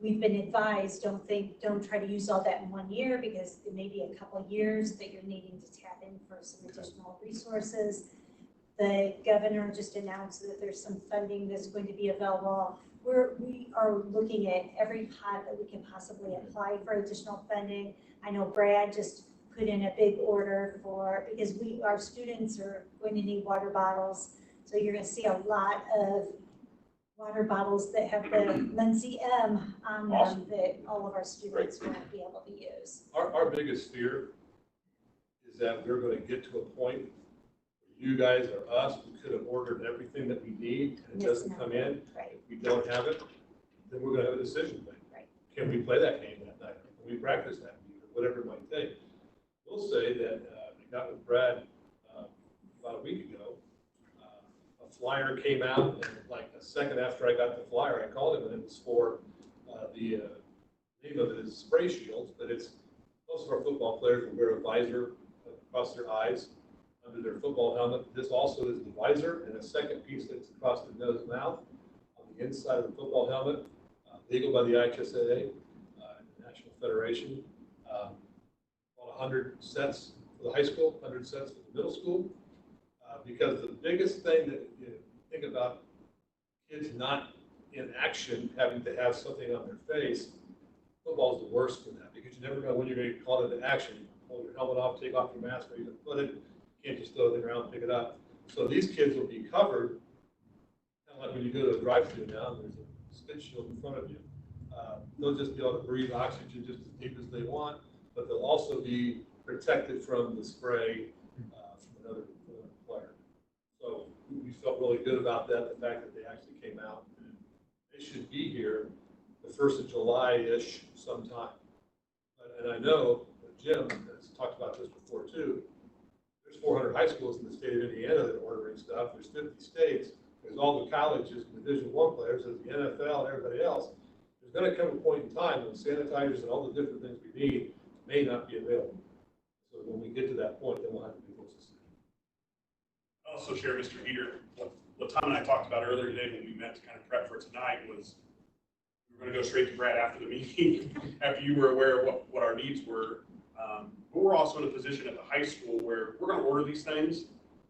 We've been advised, don't try to use all that in 1 year, because it may be a couple of years that you're needing to tap in for some additional resources. The governor just announced that there's some funding that's going to be available. We are looking at every pot that we can possibly apply for additional funding. I know Brad just put in a big order because our students are going to need water bottles. So you're going to see a lot of water bottles that have the Muncie M on them that all of our students won't be able to use. Our biggest fear is that we're going to get to a point where you guys or us, we could have ordered everything that we need and it doesn't come in. Right. If we don't have it, then we're going to have a decision to make. Right. Can we play that game that night? Can we practice that game? Whatever it might take. We'll say that I got with Brad about a week ago. A flyer came out, and like a second after I got the flyer, I called him, and it was for the name of it is spray shields, but it's most of our football players will wear a visor across their eyes under their football helmet. This also is the visor and a second piece that's across the nose and mouth on the inside of the football helmet, legal by the IHSAA, the National Federation. 100 sets for the high school, 100 sets for the middle school, because the biggest thing that you think about kids not in action having to have something on their face, football is the worst for that, because you never know when you're going to get called into action. You pull your helmet off, take off your mask, or you put it, you can't just throw it in the ground and pick it up. So these kids will be covered, kind of like when you go to a drive-thru now, and there's a spit shield in front of you. They'll just be able to breathe oxygen just as deep as they want, but they'll also be protected from the spray from another player. So we felt really good about that, the fact that they actually came out. And they should be here the 1st of July-ish sometime. And I know Jim has talked about this before too. There's 400 high schools in the state of Indiana that are ordering stuff. There's 50 states. There's all the colleges and Division I players. There's the NFL and everybody else. There's going to come a point in time when sanitizers and all the different things we need may not be available. So when we get to that point, then we'll have to make those decisions. I'll also share, Mr. Heater, what Tom and I talked about earlier today when we met to kind of prep for tonight was we were going to go straight to Brad after the meeting, after you were aware of what our needs were. But we're also in a position at the high school where we're going to order these things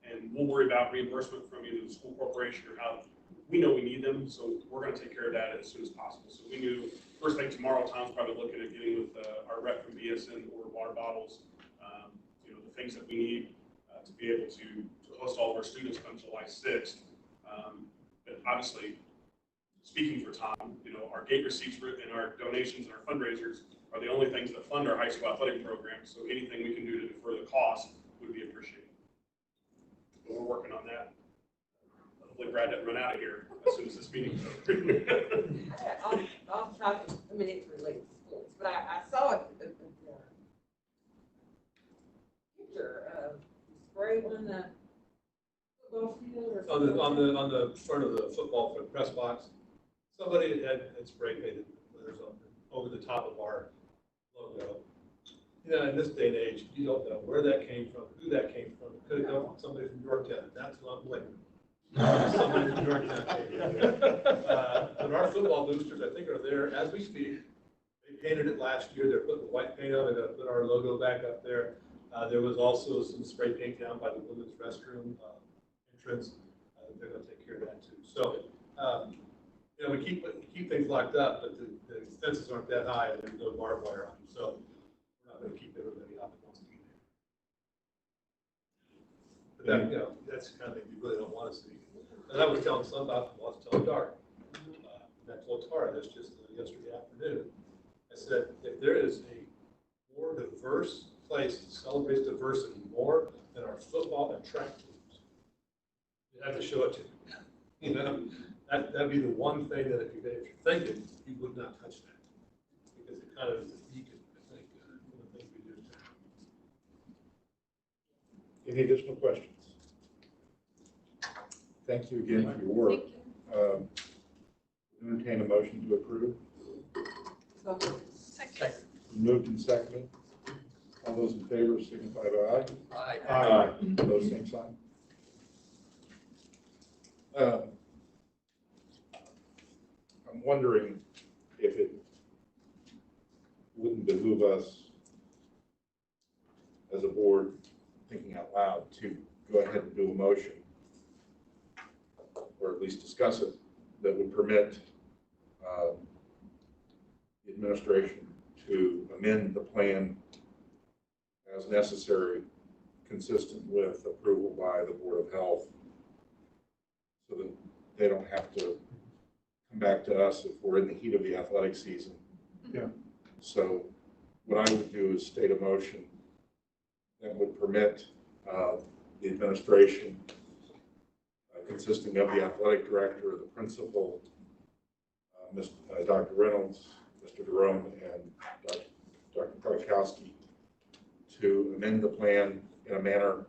and we'll worry about reimbursement from either the school corporation or how we know we need them. So we're going to take care of that as soon as possible. So we knew first thing tomorrow, Tom's probably looking at getting with our rep from BSN or water bottles, the things that we need to be able to host all of our students on July 6th. But obviously, speaking for Tom, our gate receipts and our donations and our fundraisers are the only things that fund our high school athletic program. So anything we can do to defer the cost would be appreciated. But we're working on that. Hopefully Brad doesn't run out of here as soon as this meeting's over. I'll try to, it's related to sports, but I saw a picture of spray on the football field or On the front of the football for the press box, somebody had spray painted letters over the top of our logo. In this day and age, you don't know where that came from, who that came from. It could have come from somebody from Yorktown. That's what I'm blaming. Somebody from Yorktown. But our football boosters, I think, are there as we speak. They painted it last year. They're putting the white paint on. They're going to put our logo back up there. There was also some spray paint down by the women's restroom entrance. They're going to take care of that too. So, we keep things locked up, but the fences aren't that high, and there's no barbed wire on them. So we're not going to keep everybody out that wants to be there. But that, that's the kind of thing you really don't want to see. And I was telling some about, I was telling Dart, and I told Tara this just yesterday afternoon. I said, if there is a more diverse place that celebrates diversity more than our football and track teams, you have to show it to me. That'd be the one thing that if you're thinking, you would not touch that. Because it kind of is a beacon, I think, for the things we do. Any additional questions? Thank you again for your work. Entertain a motion to approve. Second. Moved and seconded. All those in favor signify by aye. Aye. Aye. Those same sign. I'm wondering if it wouldn't behoove us as a board, thinking out loud, to go ahead and do a motion, or at least discuss it, that would permit the administration to amend the plan as necessary, consistent with approval by the Board of Health, so that they don't have to come back to us if we're in the heat of the athletic season. Yeah. So what I would do is state a motion that would permit the administration, consisting of the athletic director, the principal, Dr. Reynolds, Mr. Jerome, and Dr. Kwiatkowski, to amend the plan in a manner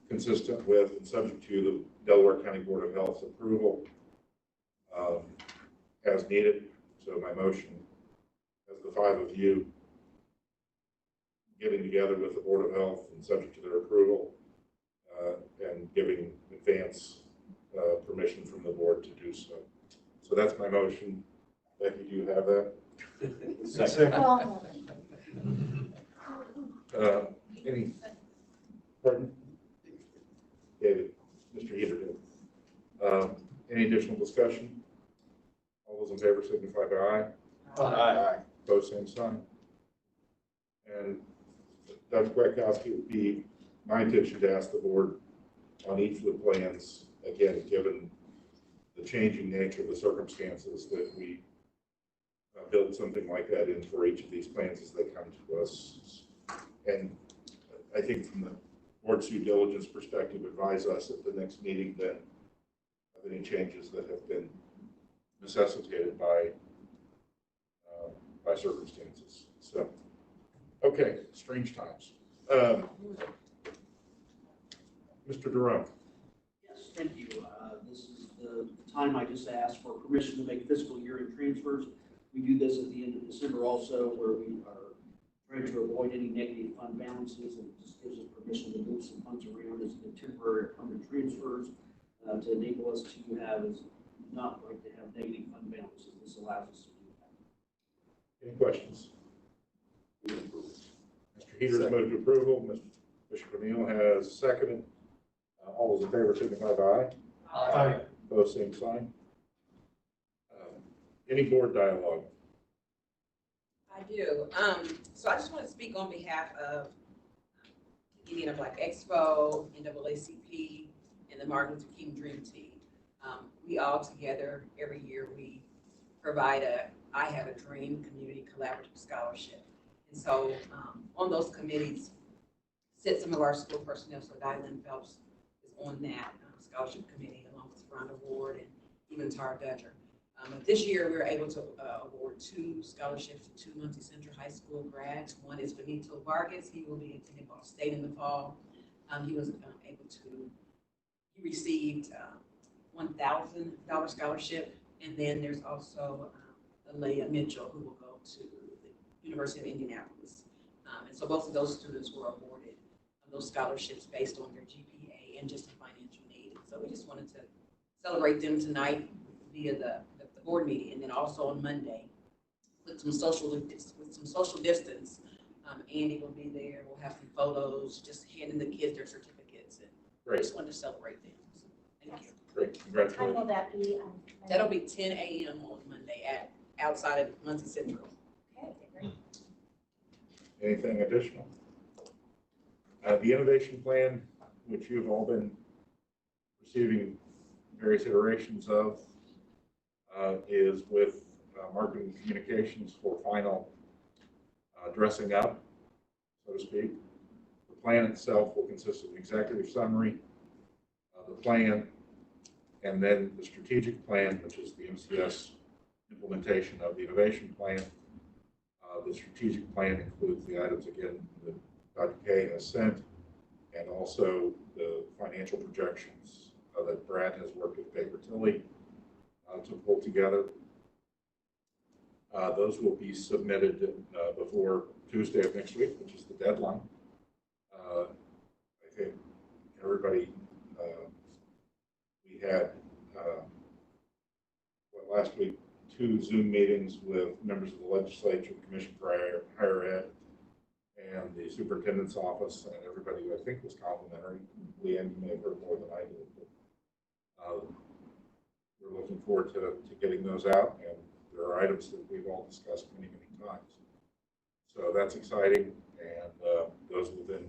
consistent with and subject to the Delaware County Board of Health's approval as needed. So my motion, as the five of you getting together with the Board of Health and subject to their approval, and giving advance permission from the board to do so. So that's my motion. Becky, do you have that? Any, pardon? David, Mr. Heater did. Any additional discussion? All those in favor signify by aye. Aye. Both same sign. And Dr. Kwiatkowski, it would be my intention to ask the board on each of the plans, again, given the changing nature of the circumstances, that we build something like that in for each of these plans as they come to us. And I think from the board's due diligence perspective, advise us at the next meeting then of any changes that have been necessitated by circumstances. So, okay, strange times. Mr. Jerome. Yes, thank you. This is the time I just asked for permission to make fiscal year-end transfers. We do this at the end of December also, where we are trying to avoid any negative fund balances, and it just gives us permission to move some funds around as the temporary fund transfers to enable us to have, is not like to have negative fund balances. This allows us to do that. Any questions? Mr. Heater's moved to approval. Mr. Bishop O'Neill has seconded. All those in favor signify by aye. Aye. Opposed, same sign. Any board dialogue? I do. So I just want to speak on behalf of Indiana Black Expo, NAACP, and the Martin Luther King Dream Team. We all together, every year, we provide I Have a Dream Community Collaborative Scholarship. And so on those committees sit some of our school personnel. So Dylan Phelps is on that scholarship committee, along with Rhonda Ward and even Tara Dutcher. But this year, we were able to award 2 scholarships to 2 Muncie Central High School grads. One is Benito Vargas. He will be attending Boast State in the fall. He was able to, he received $1,000 scholarship. And then there's also Leah Mitchell, who will go to the University of Indianapolis. And so both of those students were awarded those scholarships based on their GPA and just a financial need. So we just wanted to celebrate them tonight via the board meeting, and then also on Monday with some social distance. Andy will be there. We'll have some photos, just handing the kids their certificates, and Great. just wanted to celebrate them. So, thank you. Great, What time will congratulations. that be? That'll be 10 a.m. on Monday outside of Muncie Central. Okay, great. Anything additional? The innovation plan, which you've all been receiving various iterations of, is with marketing communications for final dressing up, so to speak. The plan itself will consist of an executive summary, the plan, and then the strategic plan, which is the MCS implementation of the innovation plan. The strategic plan includes the items, again, that Dr. Kay has sent, and also the financial projections that Brad has worked with Baker Tilly to pull together. Those will be submitted before Tuesday of next week, which is the deadline. I think everybody, we had last week 2 Zoom meetings with members of the Legislature, the Commission for Higher Ed, and the Superintendent's office, and everybody who I think was complimentary. Leanne, you may have heard more than I did, but we're looking forward to getting those out, and there are items that we've all discussed many, many times. So that's exciting, and those will then,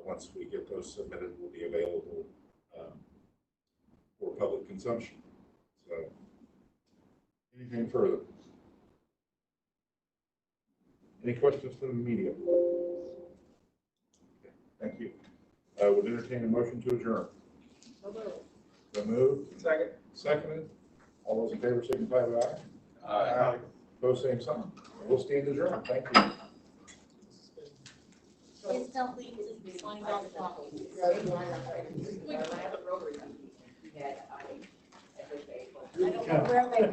once we get those submitted, will be available for public consumption. So, anything further? Any questions from the media? Okay, thank you. Would entertain a motion to adjourn. So moved. Second. Seconded. All those in favor signify by aye. Aye. Opposed, same sign. We'll stand adjourned. Thank you. Please don't leave until you sign all the documents. We have a rotary. We had, I don't know where they